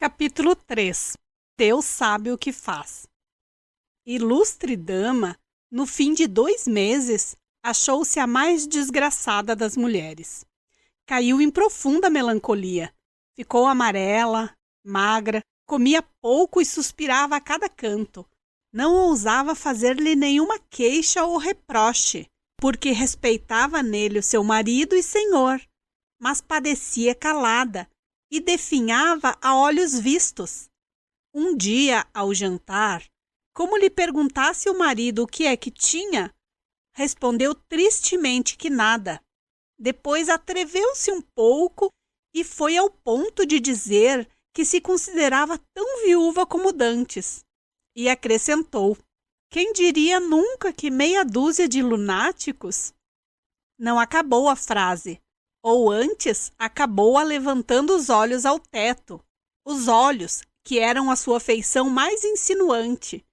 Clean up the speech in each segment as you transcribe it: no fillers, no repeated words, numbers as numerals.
Capítulo 3. Deus sabe o que faz. Ilustre dama, no fim de 2 meses, achou-se a mais desgraçada das mulheres. Caiu em profunda melancolia. Ficou amarela, magra, comia pouco e suspirava a cada canto. Não ousava fazer-lhe nenhuma queixa ou reproche, porque respeitava nele o seu marido e senhor, mas padecia calada e definhava a olhos vistos. Um dia, ao jantar, como lhe perguntasse o marido o que é que tinha, respondeu tristemente que nada. Depois atreveu-se um pouco e foi ao ponto de dizer que se considerava tão viúva como dantes. E acrescentou: quem diria nunca que meia dúzia de lunáticos? Não acabou a frase, ou antes acabou-a levantando os olhos ao teto. Os olhos, que eram a sua feição mais insinuante,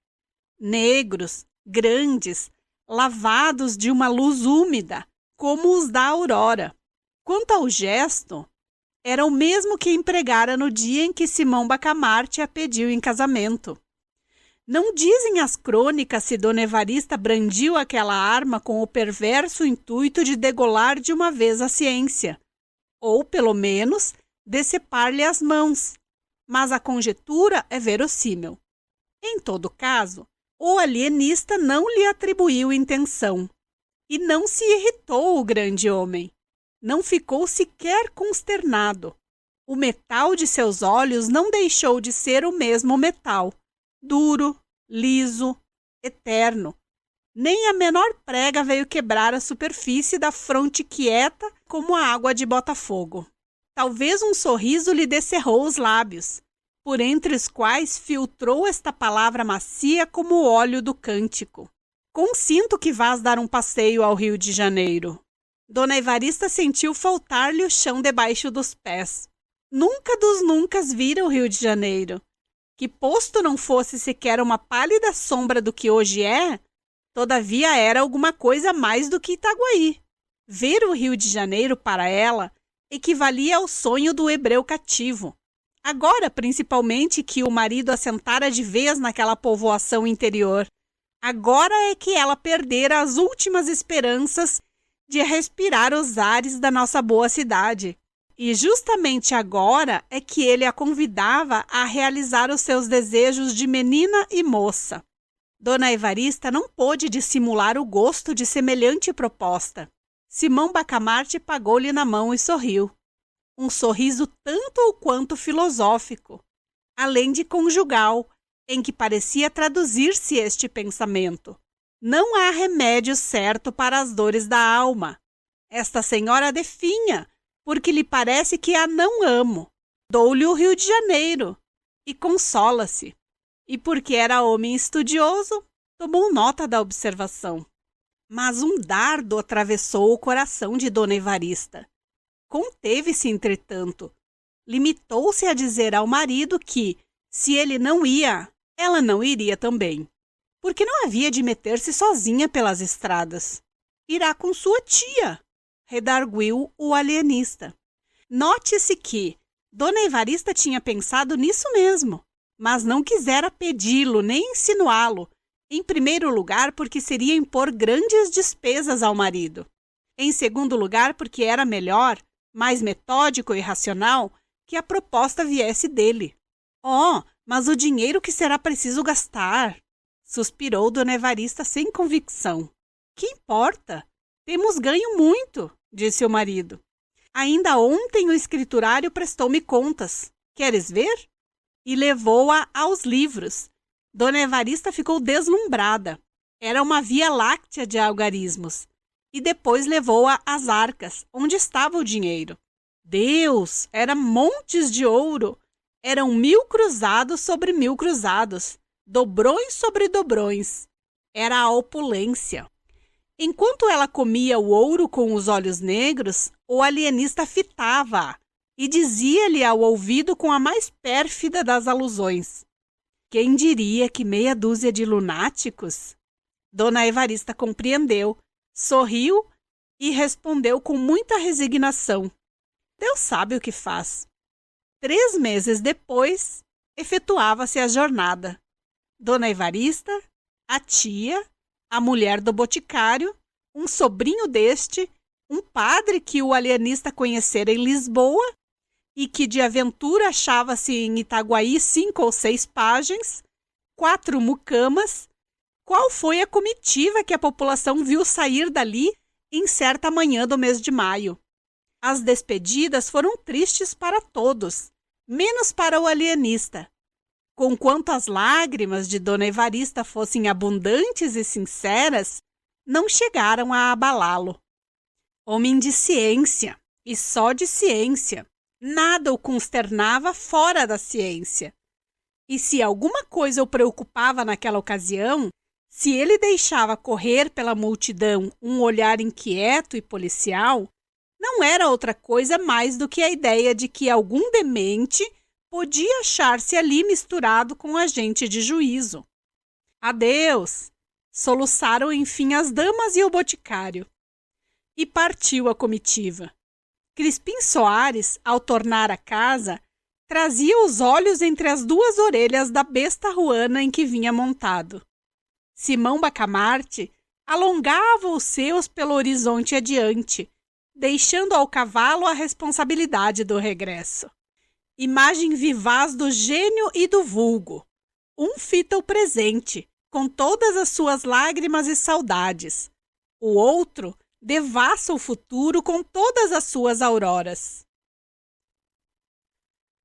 negros, grandes, lavados de uma luz úmida, como os da aurora. Quanto ao gesto, era o mesmo que empregara no dia em que Simão Bacamarte a pediu em casamento. Não dizem as crônicas se Dona Evarista brandiu aquela arma com o perverso intuito de degolar de uma vez a ciência, ou, pelo menos, decepar-lhe as mãos, mas a conjetura é verossímil. Em todo caso, o alienista não lhe atribuiu intenção, e não se irritou o grande homem. Não ficou sequer consternado. O metal de seus olhos não deixou de ser o mesmo metal, duro, liso, eterno. Nem a menor prega veio quebrar a superfície da fronte quieta como a água de Botafogo. Talvez um sorriso lhe descerrou os lábios, por entre os quais filtrou esta palavra macia como o óleo do cântico. Consinto que vás dar um passeio ao Rio de Janeiro. Dona Evarista sentiu faltar-lhe o chão debaixo dos pés. Nunca dos nuncas vira o Rio de Janeiro, que posto não fosse sequer uma pálida sombra do que hoje é, todavia era alguma coisa mais do que Itaguaí. Ver o Rio de Janeiro para ela equivalia ao sonho do hebreu cativo. Agora, principalmente, que o marido assentara de vez naquela povoação interior, agora é que ela perdera as últimas esperanças de respirar os ares da nossa boa cidade. E justamente agora é que ele a convidava a realizar os seus desejos de menina e moça. Dona Evarista não pôde dissimular o gosto de semelhante proposta. Simão Bacamarte pagou-lhe na mão e sorriu. Um sorriso tanto ou quanto filosófico, além de conjugal, em que parecia traduzir-se este pensamento. Não há remédio certo para as dores da alma. Esta senhora definha, porque lhe parece que a não amo. Dou-lhe o Rio de Janeiro e consola-se. E porque era homem estudioso, tomou nota da observação. Mas um dardo atravessou o coração de Dona Evarista. Conteve-se, entretanto. Limitou-se a dizer ao marido que, se ele não ia, ela não iria também. Porque não havia de meter-se sozinha pelas estradas. Irá com sua tia, redarguiu o alienista. Note-se que Dona Evarista tinha pensado nisso mesmo, mas não quisera pedi-lo nem insinuá-lo, em primeiro lugar porque seria impor grandes despesas ao marido. Em segundo lugar porque era melhor, mais metódico e racional, que a proposta viesse dele. Oh, mas o dinheiro que será preciso gastar! Suspirou Dona Evarista sem convicção. Que importa? Temos ganho muito, disse o marido. Ainda ontem o escriturário prestou-me contas. Queres ver? E levou-a aos livros. Dona Evarista ficou deslumbrada. Era uma via láctea de algarismos. E depois levou-a às arcas, onde estava o dinheiro. Deus! Era montes de ouro. Eram 1000 cruzados sobre 1000 cruzados. Dobrões sobre dobrões. Era a opulência. Enquanto ela comia o ouro com os olhos negros, o alienista fitava-a e dizia-lhe ao ouvido com a mais pérfida das alusões: quem diria que meia dúzia de lunáticos? Dona Evarista compreendeu, sorriu e respondeu com muita resignação: Deus sabe o que faz. 3 meses depois, efetuava-se a jornada. Dona Evarista, a tia, a mulher do boticário, um sobrinho deste, um padre que o alienista conhecera em Lisboa e que de aventura achava-se em Itaguaí 5 ou 6 pajens, 4 mucamas. Qual foi a comitiva que a população viu sair dali em certa manhã do mês de maio? As despedidas foram tristes para todos, menos para o alienista. Conquanto as lágrimas de Dona Evarista fossem abundantes e sinceras, não chegaram a abalá-lo. Homem de ciência, e só de ciência, nada o consternava fora da ciência. E se alguma coisa o preocupava naquela ocasião, se ele deixava correr pela multidão um olhar inquieto e policial, não era outra coisa mais do que a ideia de que algum demente podia achar-se ali misturado com agente de juízo. Adeus! Soluçaram enfim as damas e o boticário. E partiu a comitiva. Crispim Soares, ao tornar à casa, trazia os olhos entre as 2 orelhas da besta ruana em que vinha montado. Simão Bacamarte alongava os seus pelo horizonte adiante, deixando ao cavalo a responsabilidade do regresso. Imagem vivaz do gênio e do vulgo. Um fita o presente, com todas as suas lágrimas e saudades. O outro devassa o futuro com todas as suas auroras.